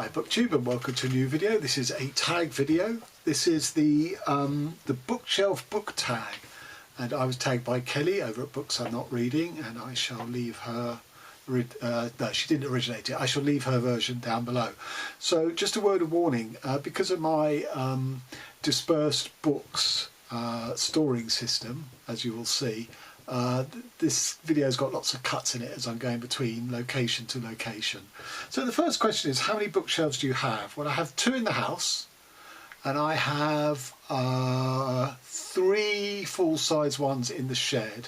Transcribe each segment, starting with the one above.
Hi BookTube, and welcome to a new video. This is a tag video. This is the bookshelf book tag, and I was tagged by Kelly over at Books I'm Not Reading, and I shall leave her no, she didn't originate it. I shall leave her version down below. So just a word of warning, because of my dispersed books storing system, as you will see, this video's got lots of cuts in it as I'm going between location to location. So the first question is, how many bookshelves do you have? Well, I have 2 in the house, and I have 3 full-size ones in the shed,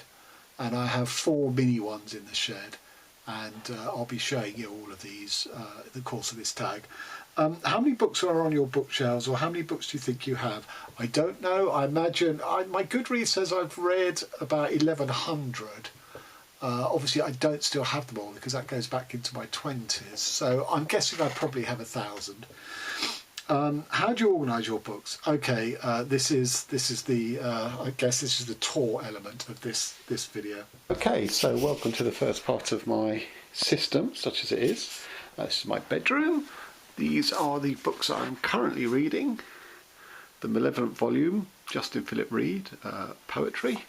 and I have 4 mini ones in the shed, and I'll be showing you all of these in the course of this tag. How many books are on your bookshelves, or how many books do you think you have? I don't know. I imagine, my Goodreads says I've read about 1,100. Obviously I don't still have them all because that goes back into my 20s, so I'm guessing I probably have 1,000. How do you organise your books? Okay, this is the I guess this is the tour element of this video. Okay, so welcome to the first part of my system, such as it is. This is my bedroom. These are the books I'm currently reading. The Malevolent volume, Justin Philip Reid, poetry.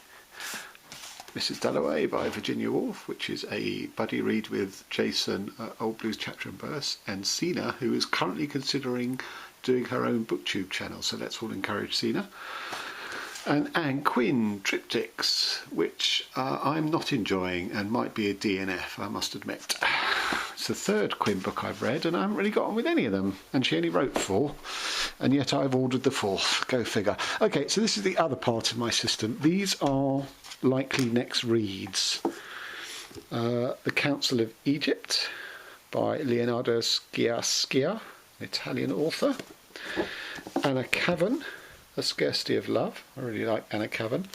Mrs. Dalloway by Virginia Woolf, which is a buddy read with Jason, Old Blues Chapter and Verse, and Sina, who is currently considering doing her own BookTube channel, so let's all encourage Sina. And Anne Quinn, Triptychs, which I'm not enjoying and might be a DNF, I must admit. It's the 3rd Quinn book I've read, and I haven't really got on with any of them, and she only wrote 4, and yet I've ordered the 4th. Go figure. Okay, so this is the other part of my system. These are likely next reads. The Council of Egypt by Leonardo Sciascia, Italian author. Anna Kavan, A Scarcity of Love. I really like Anna Kavan.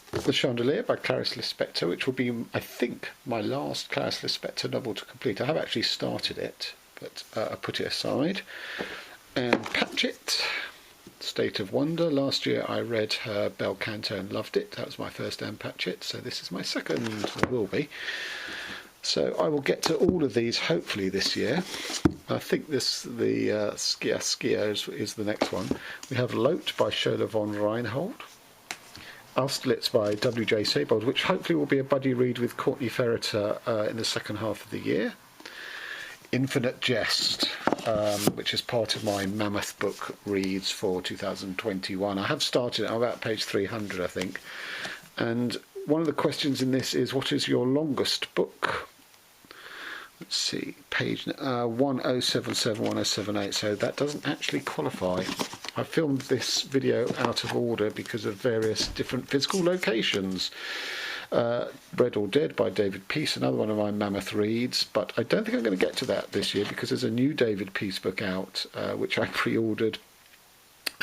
The Chandelier by Clarice Lispector, which will be, I think, my last Clarice Lispector novel to complete. I have actually started it, but I put it aside. And Patchett, State of Wonder. Last year I read her Bel Canto and loved it. That was my first Anne Patchett, so this is my second, or will be. So I will get to all of these hopefully this year. I think the Sciascia is the next one. We have Lot by Shola von Reinhold. Austerlitz by W.J. Seybold, which hopefully will be a buddy read with Courtney Ferreter in the second half of the year. Infinite Jest, which is part of my Mammoth book reads for 2021. I have started it, I'm about page 300 I think. And one of the questions in this is, what is your longest book? Let's see, page 1077, 1078, so that doesn't actually qualify. I filmed this video out of order because of various different physical locations. Red or Dead by David Peace, another one of my Mammoth reads, but I don't think I'm going to get to that this year because there's a new David Peace book out, which I pre-ordered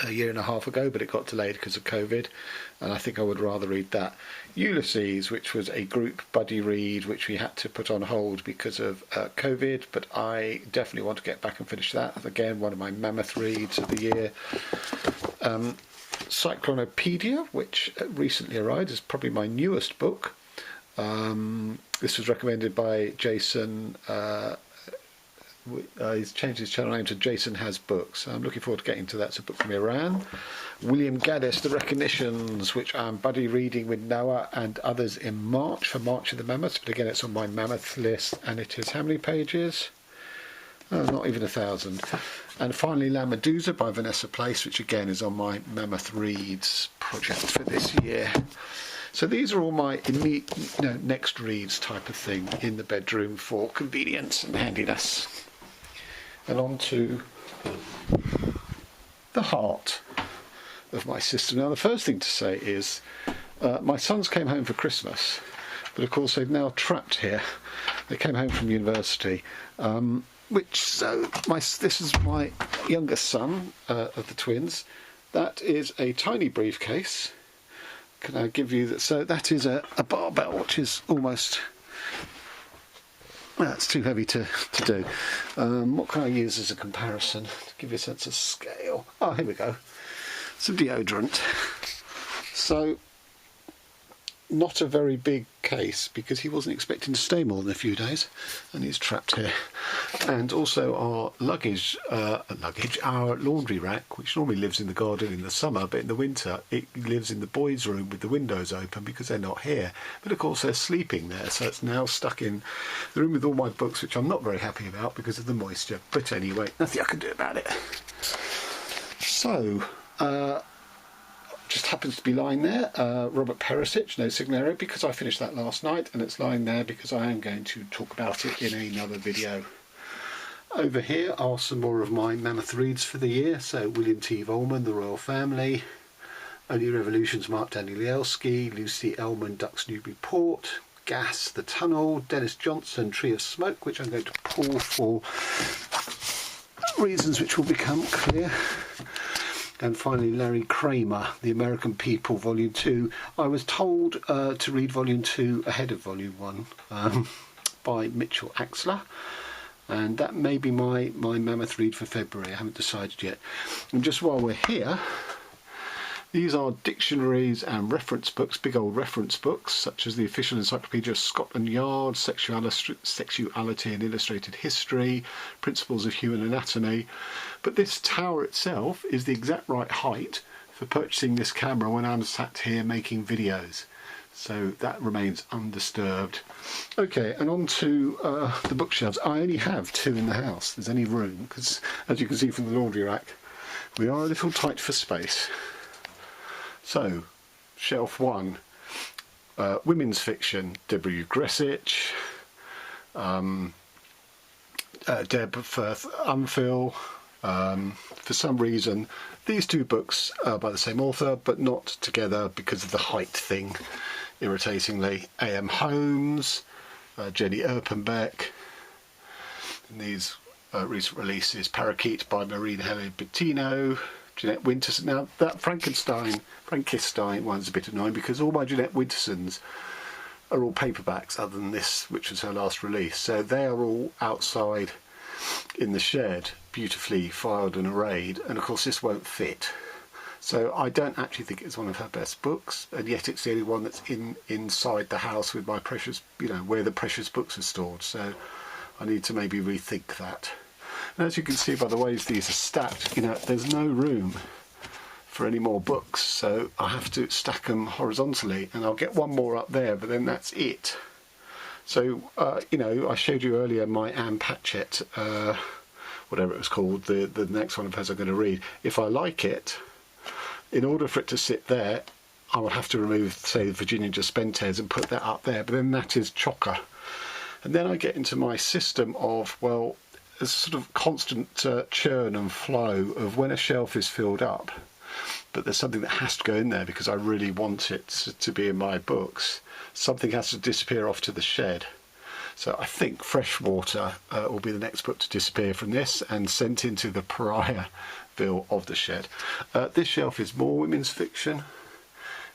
a year and a half ago, but it got delayed because of COVID, and I think I would rather read that. Ulysses, which was a group buddy read which we had to put on hold because of COVID, but I definitely want to get back and finish that. Again, one of my Mammoth reads of the year. Cyclonopedia, which recently arrived, is probably my newest book. This was recommended by Jason. He's changed his channel name to Jason Has Books. I'm looking forward to getting to that. It's a book from Iran. William Gaddis, The Recognitions, which I'm buddy reading with Noah and others in March, for March of the Mammoths, but again it's on my Mammoth list, and it is how many pages? Oh, not even 1,000. And finally La Medusa by Vanessa Place, which again is on my Mammoth Reads project for this year. So these are all my immediate, next reads type of thing in the bedroom for convenience and handiness. And on to the heart of my system. Now the first thing to say is my sons came home for Christmas, but of course they've now trapped here. They came home from university. This is my youngest son of the twins. That is a tiny briefcase. Can I give you that? So that is a barbell, which is almost, it's too heavy to do. What can I use as a comparison to give you a sense of scale? Oh, here we go. Some deodorant. So not a very big case because he wasn't expecting to stay more than a few days, and he's trapped here. And also our our laundry rack, which normally lives in the garden in the summer, but in the winter it lives in the boys' room with the windows open because they're not here. But of course they're sleeping there, so it's now stuck in the room with all my books, which I'm not very happy about because of the moisture. But anyway, nothing I can do about it. So, just happens to be lying there, Robert Perisic, No Signal Area, because I finished that last night, and it's lying there because I am going to talk about it in another video. Over here are some more of my mammoth reads for the year. So William T. Volman, The Royal Family, Only Revolutions, Mark Danielewski, Lucy Ellman, Ducks Newburyport, Gas, The Tunnel, Dennis Johnson, Tree of Smoke, which I'm going to pull for reasons which will become clear. And finally, Larry Kramer, The American People, Volume 2. I was told to read Volume 2 ahead of Volume 1 by Mitchell Axler. And that may be my mammoth read for February. I haven't decided yet. And just while we're here, these are dictionaries and reference books, big old reference books, such as the Official Encyclopedia of Scotland Yard, Sexuality and Illustrated History, Principles of Human Anatomy. But this tower itself is the exact right height for purchasing this camera when I'm sat here making videos. So that remains undisturbed. Okay, and on to the bookshelves. I only have 2 in the house. There's any room, because as you can see from the laundry rack, we are a little tight for space. So, shelf 1, women's fiction, W. Gressich, Deb Firth Umphil. For some reason, these 2 books are by the same author, but not together because of the height thing, irritatingly. A.M. Holmes, Jenny Erpenbeck, and these recent releases, Parakeet by Marine Helen Bettino, Jeanette Winterson. Now that Frankenstein one's a bit annoying because all my Jeanette Wintersons are all paperbacks other than this, which was her last release. So they are all outside in the shed, beautifully filed and arrayed, and of course this won't fit. So I don't actually think it's one of her best books, and yet it's the only one that's inside the house with my precious, where the precious books are stored. So I need to maybe rethink that. And as you can see by the ways these are stacked, there's no room for any more books, so I have to stack them horizontally, and I'll get one more up there, but then that's it. So, I showed you earlier my Anne Patchett, whatever it was called, the next one of hers I'm going to read. If I like it, in order for it to sit there, I would have to remove, say, Virginia Despentes and put that up there, but then that is chocker. And then I get into my system of, well, a sort of constant churn and flow of when a shelf is filled up, but there's something that has to go in there because I really want it to be in my books. Something has to disappear off to the shed. So I think Freshwater will be the next book to disappear from this and sent into the Pariahville of the shed. This shelf is more women's fiction,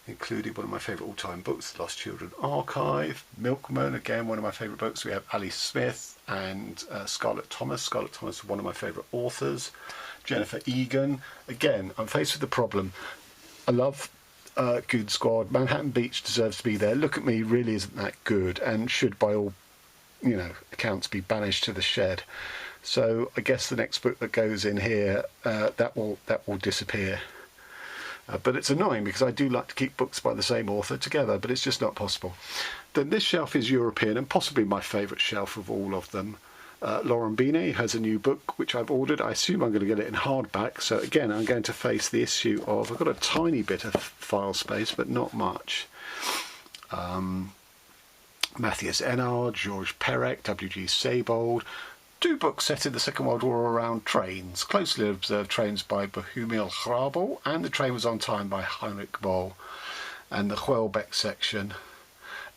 including one of my favourite all-time books, The Lost Children Archive, Milkman, again one of my favourite books. We have Ali Smith and Scarlett Thomas. Scarlett Thomas is one of my favourite authors. Jennifer Egan. Again, I'm faced with the problem. I love Good Squad. Manhattan Beach deserves to be there. Look at Me really isn't that good and should by all accounts be banished to the shed. So I guess the next book that goes in here, that will disappear. But it's annoying because I do like to keep books by the same author together, but it's just not possible. Then this shelf is European and possibly my favourite shelf of all of them. Lauren Beanie has a new book which I've ordered. I assume I'm going to get it in hardback. So again, I'm going to face the issue of, I've got a tiny bit of file space, but not much. Matthias Enard, Georges Perec, W.G. Seybold. 2 books set in the Second World War around trains. Closely Observed Trains by Bohumil Hrabal, and The Train Was on Time by Heinrich Boll. And the Hwelbeck section.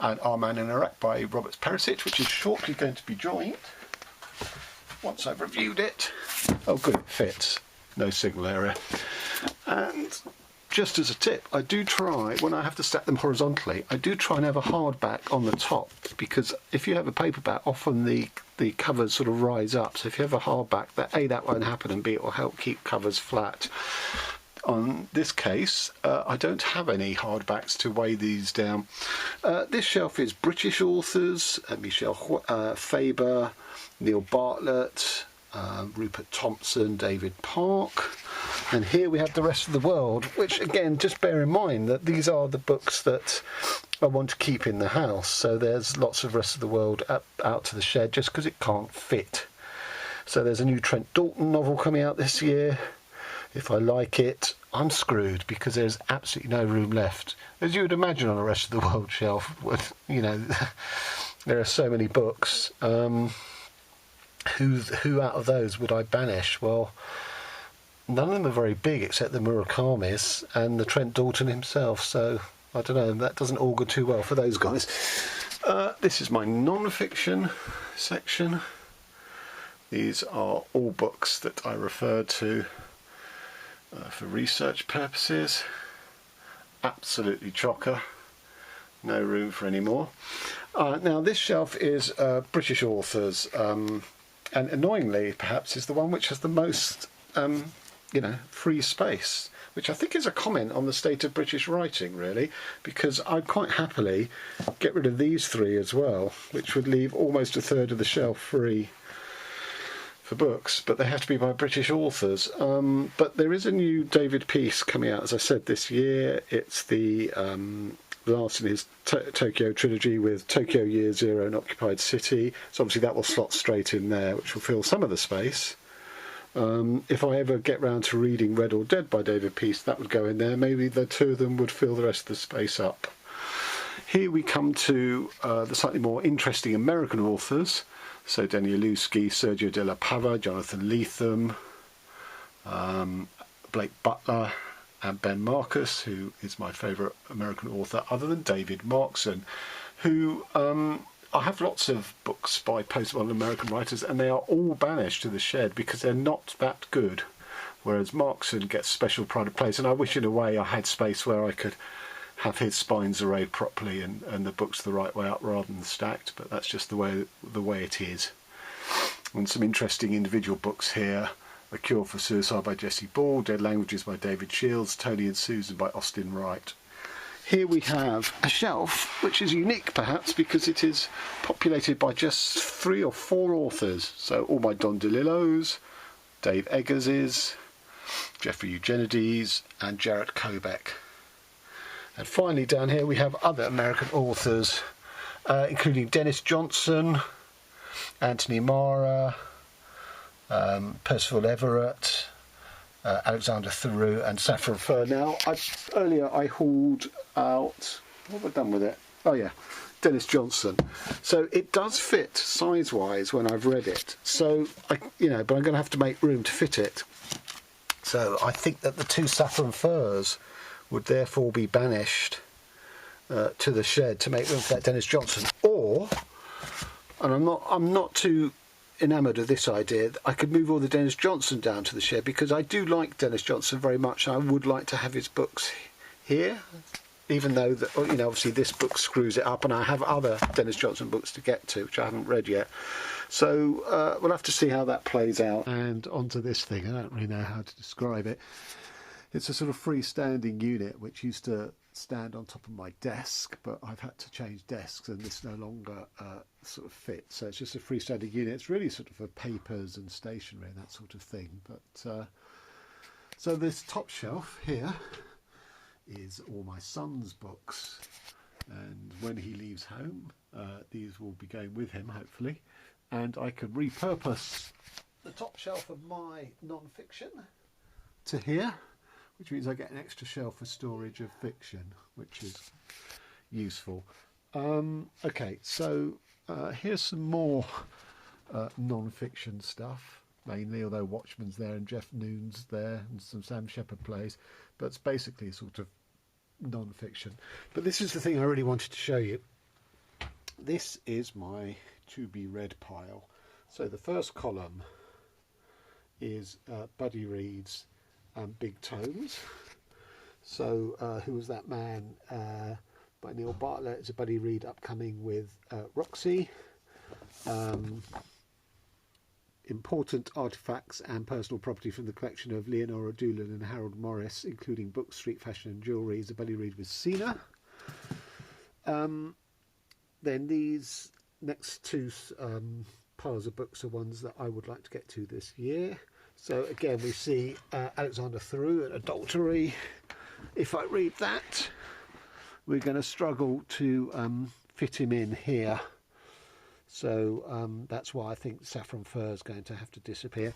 And Our Man in Iraq by Robert Perisic, which is shortly going to be joined once I've reviewed it. Oh good, it fits. No signal area. And just as a tip, I do try, when I have to stack them horizontally, I do try and have a hardback on the top, because if you have a paperback, often the covers sort of rise up. So if you have a hardback, that won't happen, and B, it will help keep covers flat. on this case, I don't have any hardbacks to weigh these down. This shelf is British authors, Michelle Faber, Neil Bartlett, Rupert Thompson, David Park, and here we have the rest of the world, which again, just bear in mind that these are the books that I want to keep in the house. So there's lots of rest of the world out to the shed just because it can't fit. So there's a new Trent Dalton novel coming out this year. If I like it, I'm screwed because there's absolutely no room left. As you would imagine on a rest of the world shelf, you know, there are so many books. Who out of those would I banish? Well, none of them are very big except the Murakami's and the Trent Dalton himself, so I don't know, that doesn't augur too well for those guys. This is my non-fiction section. These are all books that I referred to for research purposes. Absolutely chocker, no room for any more. Now this shelf is British authors, and annoyingly perhaps is the one which has the most free space, which I think is a comment on the state of British writing, really, because I'd quite happily get rid of these three as well, which would leave almost a third of the shelf free for books, but they have to be by British authors. But there is a new David piece coming out, as I said, this year. It's the last in his Tokyo trilogy with Tokyo Year Zero and Occupied City. So obviously that will slot straight in there, which will fill some of the space. If I ever get round to reading Red or Dead by David Peace, that would go in there. Maybe the two of them would fill the rest of the space up. Here we come to the slightly more interesting American authors. So Danielewski, Sergio de la Pava, Jonathan Lethem, Blake Butler, and Ben Marcus, who is my favourite American author, other than David Markson, who I have lots of books by post-modern American writers, and they are all banished to the shed because they're not that good. Whereas Markson gets special pride of place, and I wish in a way I had space where I could have his spines arrayed properly and the books the right way up rather than stacked, but that's just the way it is. And some interesting individual books here. A Cure for Suicide by Jesse Ball, Dead Languages by David Shields, Tony and Susan by Austin Wright. Here we have a shelf which is unique perhaps because it is populated by just 3 or 4 authors. So all by Don DeLillo's, Dave Eggers's, Jeffrey Eugenides and Jarrett Kobek. And finally down here we have other American authors, including Dennis Johnson, Anthony Mara, Percival Everett, Alexander Theroux and Saffron Fur. Now, earlier I hauled out, what have I done with it? Oh yeah, Dennis Johnson. So it does fit size-wise when I've read it. So, but I'm going to have to make room to fit it. So I think that the 2 Saffron Furs would therefore be banished to the shed to make room for that Dennis Johnson. Or, and I'm not too enamoured of this idea, I could move all the Dennis Johnson down to the shed because I do like Dennis Johnson very much. I would like to have his books here, even though obviously this book screws it up, and I have other Dennis Johnson books to get to which I haven't read yet. So we'll have to see how that plays out. And onto this thing, I don't really know how to describe it. It's a sort of freestanding unit which used to stand on top of my desk, but I've had to change desks and this no longer sort of fits. So it's just a freestanding unit. It's really sort of for papers and stationery and that sort of thing. But so this top shelf here is all my son's books, and when he leaves home these will be going with him hopefully, and I could repurpose the top shelf of my non-fiction to here, which means I get an extra shelf for storage of fiction, which is useful. Okay, so here's some more non-fiction stuff, mainly, although Watchman's there and Jeff Noon's there and some Sam Shepard plays, but it's basically a sort of non-fiction. But this is the thing I really wanted to show you. This is my to-be-read pile. So the first column is Buddy Reed's Big Tomes. So Who Was That Man by Neil Bartlett. It's a Buddy Reed upcoming with Roxy. important artefacts and personal property from the collection of Leonora Doolan and Harold Morris, including books, street fashion and jewellery. Isabella Reid with Sina. Then these next two piles of books are ones that I would like to get to this year. So again, we see Alexander Theroux, An Adultery. If I read that, we're going to struggle to fit him in here. So that's why I think Saffron Fur is going to have to disappear.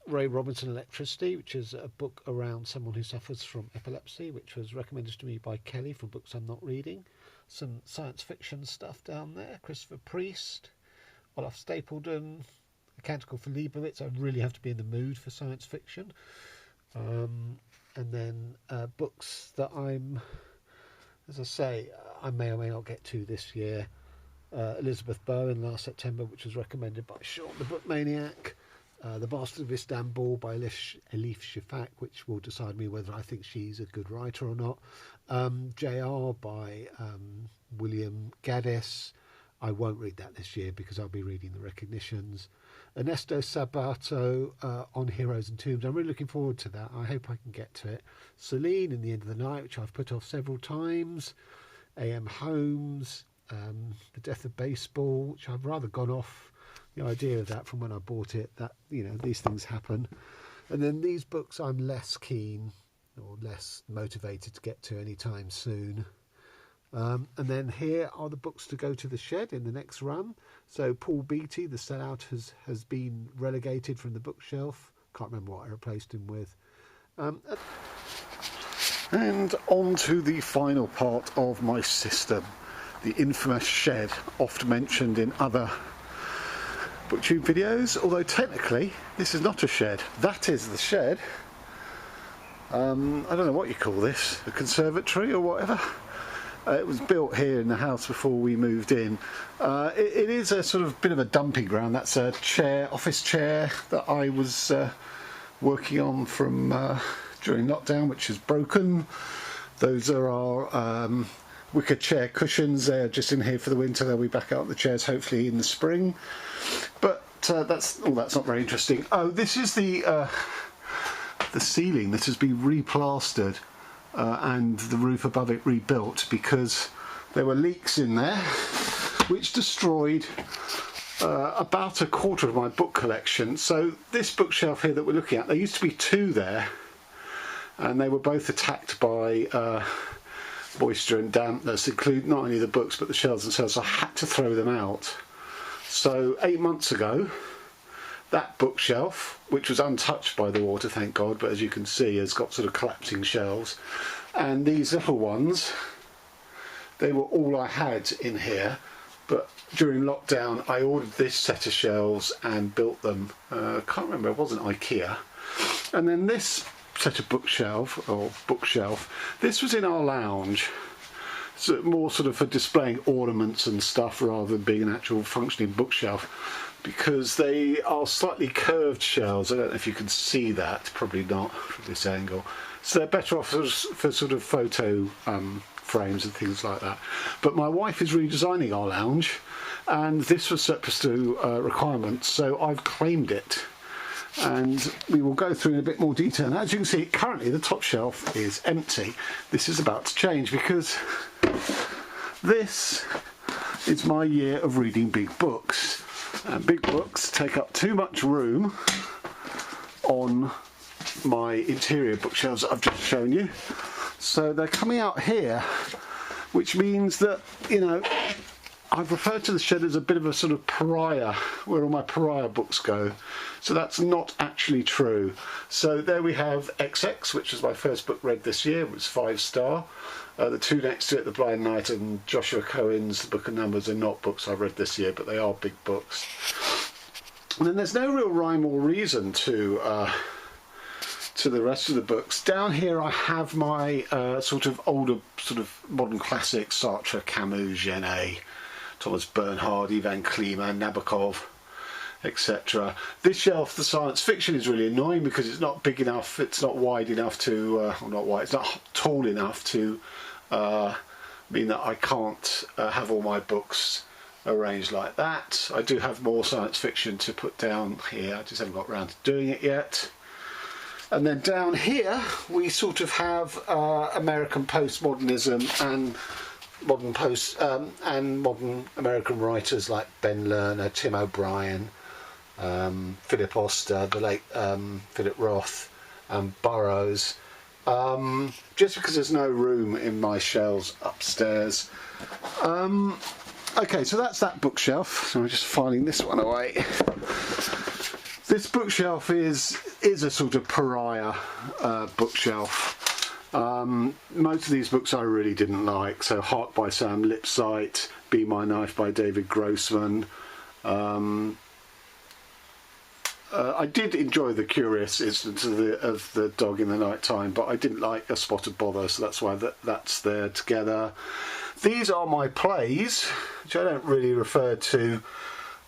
Ray Robinson, Electricity, which is a book around someone who suffers from epilepsy, which was recommended to me by Kelly from Books I'm Not Reading. Some science fiction stuff down there. Christopher Priest, Olaf Stapledon, A Canticle for Leibowitz. I really have to be in the mood for science fiction. And then books that I'm, as I say, I may or may not get to this year. Elizabeth Bowen, Last September, which was recommended by Sean the Book Maniac. The Bastard of Istanbul by Elif Shafak, which will decide me whether I think she's a good writer or not. JR by William Gaddis. I won't read that this year because I'll be reading the Recognitions. Ernesto Sabato on Heroes and Tombs. I'm really looking forward to that. I hope I can get to it. Celine in the End of the Night, which I've put off several times. A.M. Holmes, The Death of Baseball, which I've rather gone off the idea of that from when I bought it, that, you know, these things happen. And then these books I'm less keen or less motivated to get to anytime soon. And then here are the books to go to the shed in the next run. So Paul Beattie, The Sellout, has been relegated from the bookshelf. Can't remember what I replaced him with. And on to the final part of my system, the infamous shed, oft mentioned in other BookTube videos, although technically this is not a shed, that is the shed. I don't know what you call this, a conservatory or whatever. It was built here in the house before we moved in. It is a sort of bit of a dumping ground. That's a chair, office chair that I was working on from during lockdown, which is broken. Those are our wicker chair cushions. They're just in here for the winter. They'll be back out the chairs hopefully in the spring. But that's not very interesting. Oh, this is the ceiling that has been replastered and the roof above it rebuilt because there were leaks in there which destroyed about a quarter of my book collection. So this bookshelf here that we're looking at, there used to be two there, and they were both attacked by moisture and dampness, including not only the books but the shelves themselves. So I had to throw them out. So 8 months ago, that bookshelf, which was untouched by the water, thank God, but as you can see has got sort of collapsing shelves, and these little ones, they were all I had in here. But during lockdown I ordered this set of shelves and built them. I can't remember, it wasn't IKEA. And then this set of bookshelf, this was in our lounge. So more sort of for displaying ornaments and stuff rather than being an actual functioning bookshelf, because they are slightly curved shelves. I don't know if you can see that, probably not from this angle. So they're better off for sort of photo frames and things like that. But my wife is redesigning our lounge, and this was surplus to requirements, so I've claimed it. And we will go through in a bit more detail. And as you can see, currently the top shelf is empty. This is about to change because this is my year of reading big books. And big books take up too much room on my interior bookshelves that I've just shown you. So they're coming out here, which means that, you know, I've referred to the shed as a bit of a sort of pariah, where all my pariah books go. So that's not actually true. So there we have XX, which was my first book read this year. It was 5-star. The two next to it, The Blind Knight and Joshua Cohen's The Book of Numbers, are not books I've read this year, but they are big books. And then there's no real rhyme or reason to the rest of the books. Down here I have my sort of older, sort of modern classics: Sartre, Camus, Genet, Thomas Bernhard, Ivan Kliman, Nabokov, etc. This shelf, the science fiction, is really annoying because it's not big enough, it's not wide enough to, or not wide, it's not tall enough to mean that I can't have all my books arranged like that. I do have more science fiction to put down here, I just haven't got around to doing it yet. And then down here we sort of have American postmodernism and modern American writers like Ben Lerner, Tim O'Brien, Philip Oster, the late Philip Roth, and Burroughs. Just because there's no room in my shelves upstairs. Okay, so that's that bookshelf. So I'm just filing this one away. This bookshelf is a sort of pariah bookshelf. Most of these books I really didn't like. So Hark by Sam Lipsyte, Be My Knife by David Grossman. I did enjoy The Curious Instance of the Dog in the Night Time, but I didn't like A Spot of Bother, so that's why that's there together. These are my plays, which I don't really refer to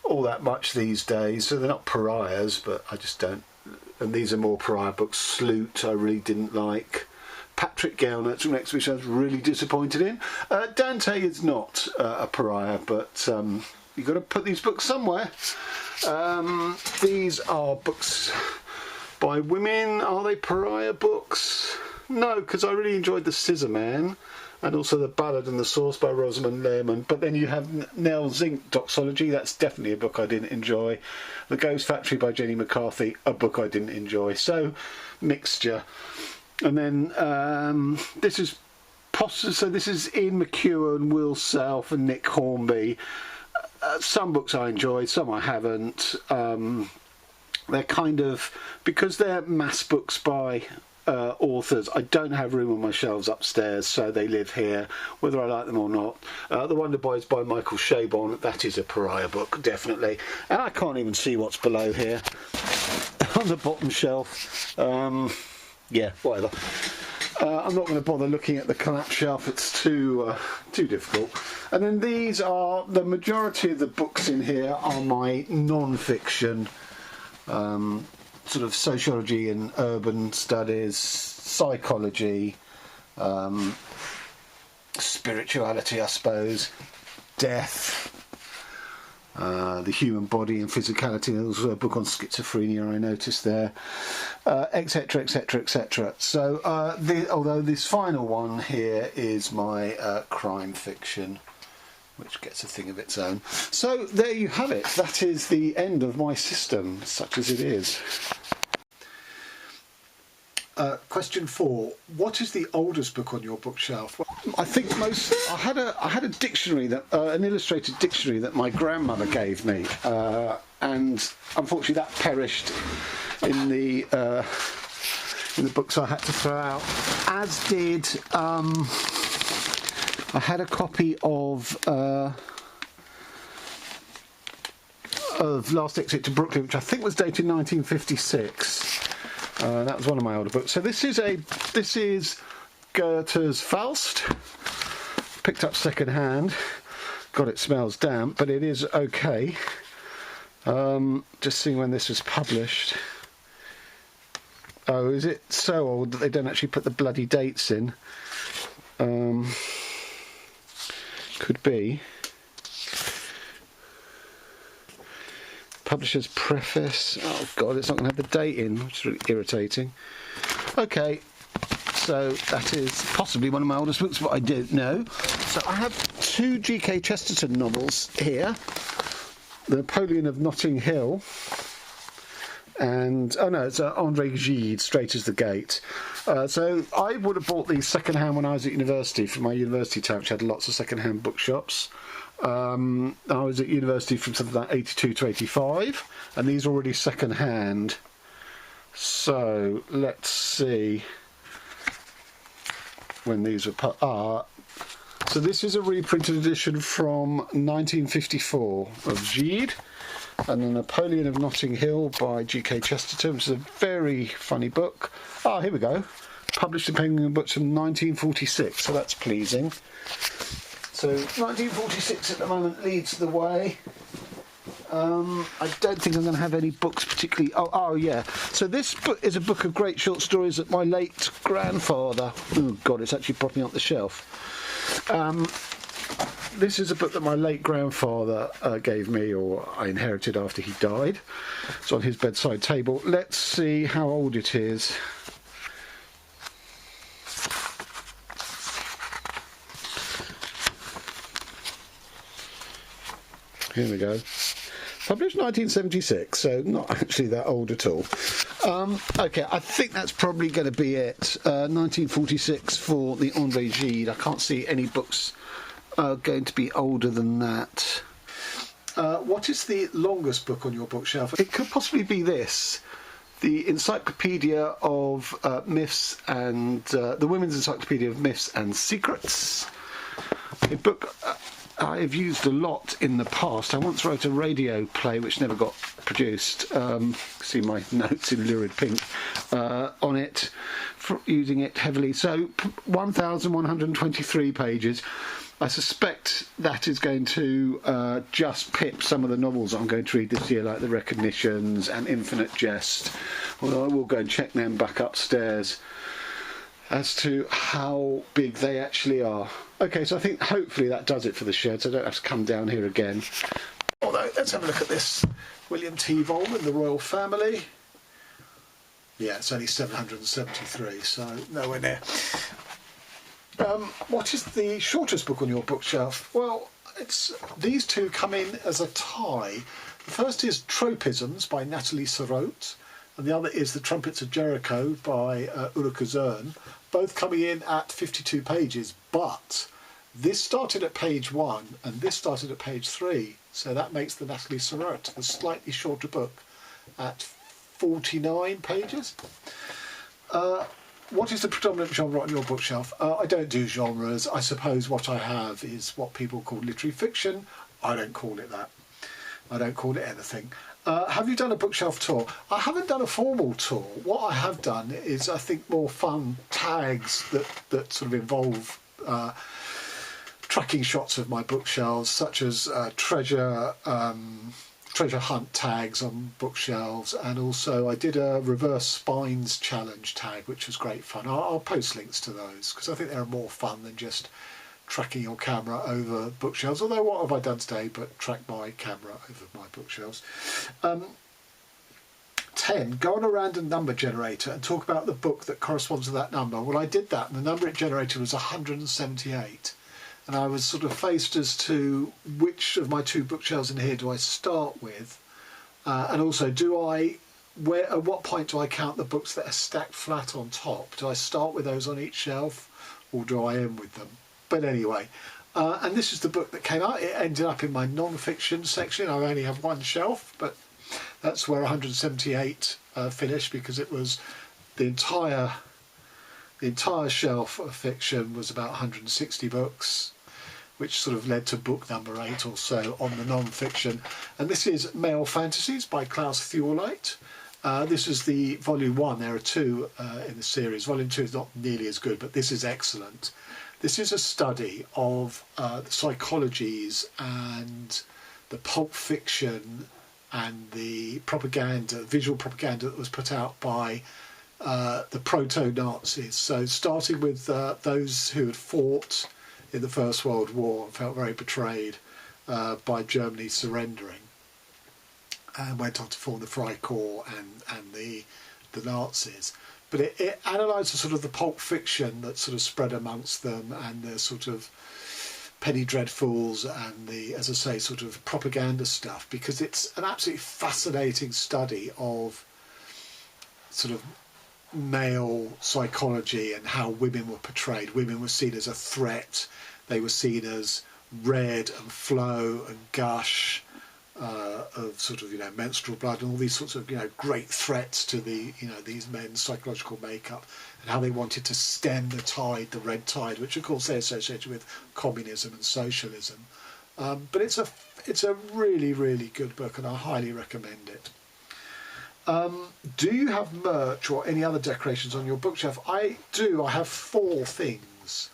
all that much these days, so they're not pariahs, but I just don't. And these are more pariah books. Sloot I really didn't like. Patrick Gellnert's next, which I was really disappointed in. Dante is not a pariah, but you've got to put these books somewhere. These are books by women. Are they pariah books? No, because I really enjoyed The Scissor Man and also The Ballad and the Source by Rosamund Lehrman. But then you have Nell Zink, Doxology. That's definitely a book I didn't enjoy. The Ghost Factory by Jenny McCarthy, a book I didn't enjoy. So, mixture. And then this is Ian McEwan, Will Self and Nick Hornby. Some books I enjoyed, some I haven't. They're kind of, because they're mass books by authors, I don't have room on my shelves upstairs, so they live here, whether I like them or not. The Wonder Boys by Michael Chabon, that is a pariah book, definitely. And I can't even see what's below here on the bottom shelf. Yeah, whatever. I'm not going to bother looking at the collapse shelf, it's too difficult. And then these are, the majority of the books in here are my non-fiction, sort of sociology and urban studies, psychology, spirituality, I suppose, death, the human body and physicality. There was a book on schizophrenia I noticed there, etc, etc, etc. So although this final one here is my crime fiction, which gets a thing of its own. So there you have it. That is the end of my system, such as it is. Question 4. What is the oldest book on your bookshelf? Well, I think I had a dictionary, that an illustrated dictionary that my grandmother gave me, and unfortunately that perished in the books I had to throw out. As did I had a copy of Last Exit to Brooklyn, which I think was dated 1956. That was one of my older books. So this is Goethe's Faust. Picked up second hand. God, it smells damp, but it is okay. Just seeing when this was published. Oh, is it so old that they don't actually put the bloody dates in? Could be. Publisher's preface. Oh God, it's not going to have the date in, which is really irritating. Okay, so that is possibly one of my oldest books, but I don't know. So I have 2 G.K. Chesterton novels here. The Napoleon of Notting Hill. And, oh no, it's André Gide, Straight as the Gate. So I would have bought these second-hand when I was at university, from my university town, which had lots of second-hand bookshops. I was at university from something like 82 to 85, and these are already second-hand. So let's see when these were put. So this is a reprinted edition from 1954 of Gide. And The Napoleon of Notting Hill by G.K. Chesterton, which is a very funny book. Here we go. Published in Penguin Books from 1946, so that's pleasing. So 1946 at the moment leads the way. I don't think I'm going to have any books particularly... Oh yeah. So this book is a book of great short stories that my late grandfather... Oh God, it's actually propping up the shelf. this is a book that my late grandfather gave me, or I inherited after he died. It's on his bedside table. Let's see how old it is. Here we go. Published 1976, so not actually that old at all. Okay, I think that's probably going to be it. 1946 for the André Gide. I can't see any books going to be older than that. What is the longest book on your bookshelf? It could possibly be this. The Encyclopedia of Myths and... the Women's Encyclopedia of Myths and Secrets. A book I've used a lot in the past. I once wrote a radio play which never got produced. See my notes in lurid pink on it, using it heavily. So 1,123 pages. I suspect that is going to just pip some of the novels I'm going to read this year, like The Recognitions and Infinite Jest. Although I will go and check them back upstairs as to how big they actually are. Okay, so I think hopefully that does it for the shed, so I don't have to come down here again. Although, let's have a look at this William T. Volman, The Royal Family. Yeah, it's only 773, so nowhere near. What is the shortest book on your bookshelf? Well, these two come in as a tie. The first is Tropisms by Nathalie Sarraute, and the other is The Trumpets of Jericho by Ulrike Zern, both coming in at 52 pages, but this started at page 1 and this started at page 3, so that makes the Nathalie Sarraute a slightly shorter book at 49 pages. What is the predominant genre on your bookshelf? I don't do genres. I suppose what I have is what people call literary fiction. I don't call it that. I don't call it anything. Have you done a bookshelf tour? I haven't done a formal tour. What I have done is, I think, more fun tags that sort of involve tracking shots of my bookshelves, such as treasure hunt tags on bookshelves, and also I did a reverse spines challenge tag, which was great fun. I'll post links to those because I think they're more fun than just tracking your camera over bookshelves, although what have I done today but track my camera over my bookshelves. 10, go on a random number generator and talk about the book that corresponds to that number. Well, I did that, and the number it generated was 178, and I was sort of faced as to which of my two bookshelves in here do I start with, and also at what point do I count the books that are stacked flat on top? Do I start with those on each shelf, or do I end with them? But anyway, and this is the book that came out. It ended up in my non-fiction section. I only have one shelf, but that's where 178 finished, because it was the entire shelf of fiction was about 160 books, which sort of led to book number 8 or so on the non-fiction. And this is Male Fantasies by Klaus Thorleit. This is the volume 1. There are 2 in the series. Volume 2 is not nearly as good, but this is excellent. This is a study of the psychologies and the pulp fiction and the propaganda, visual propaganda that was put out by the proto-Nazis. So starting with those who had fought in the First World War and felt very betrayed by Germany surrendering, and went on to form the Freikorps and the Nazis. But it analyses sort of the pulp fiction that sort of spread amongst them, and the sort of penny dreadfuls and the, as I say, sort of propaganda stuff, because it's an absolutely fascinating study of sort of male psychology and how women were portrayed. Women were seen as a threat. They were seen as red and flow and gush of sort of, menstrual blood and all these sorts of, great threats to the, these men's psychological makeup, and how they wanted to stem the tide, the red tide, which of course they're associated with communism and socialism. But it's a really, really good book, and I highly recommend it. Do you have merch or any other decorations on your bookshelf? I do. I have 4 things,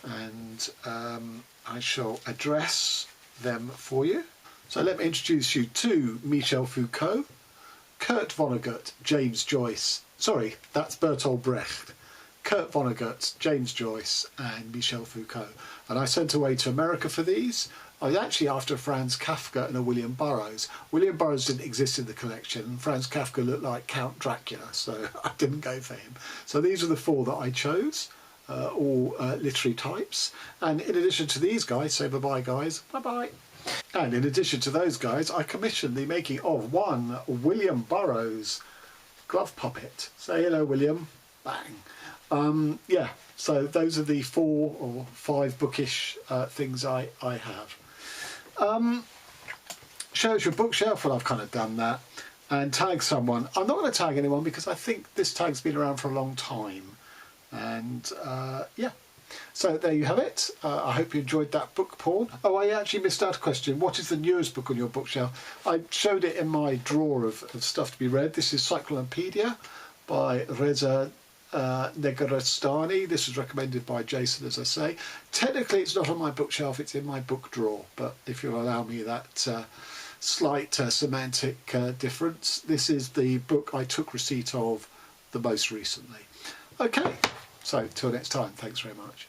and I shall address them for you. So let me introduce you to Michel Foucault, Kurt Vonnegut, James Joyce. Sorry, that's Bertolt Brecht. Kurt Vonnegut, James Joyce and Michel Foucault. And I sent away to America for these. I was actually after a Franz Kafka and a William Burroughs. William Burroughs didn't exist in the collection, and Franz Kafka looked like Count Dracula, so I didn't go for him. So these are the 4 that I chose, all literary types. And in addition to these guys, say bye-bye guys, bye-bye. And in addition to those guys, I commissioned the making of one William Burroughs glove puppet. Say hello, William. Bang. Yeah, so those are the 4 or 5 bookish things I have. Shows your bookshelf. Well, I've kind of done that. And tag someone. I'm not going to tag anyone because I think this tag's been around for a long time. And yeah. So there you have it. I hope you enjoyed that book, Paul. Oh, I actually missed out a question. What is the newest book on your bookshelf? I showed it in my drawer of stuff to be read. This is Cyclopedia by Reza Negarestani. This was recommended by Jason, as I say. Technically, it's not on my bookshelf. It's in my book drawer. But if you'll allow me that slight semantic difference, this is the book I took receipt of the most recently. Okay. So, till next time, thanks very much.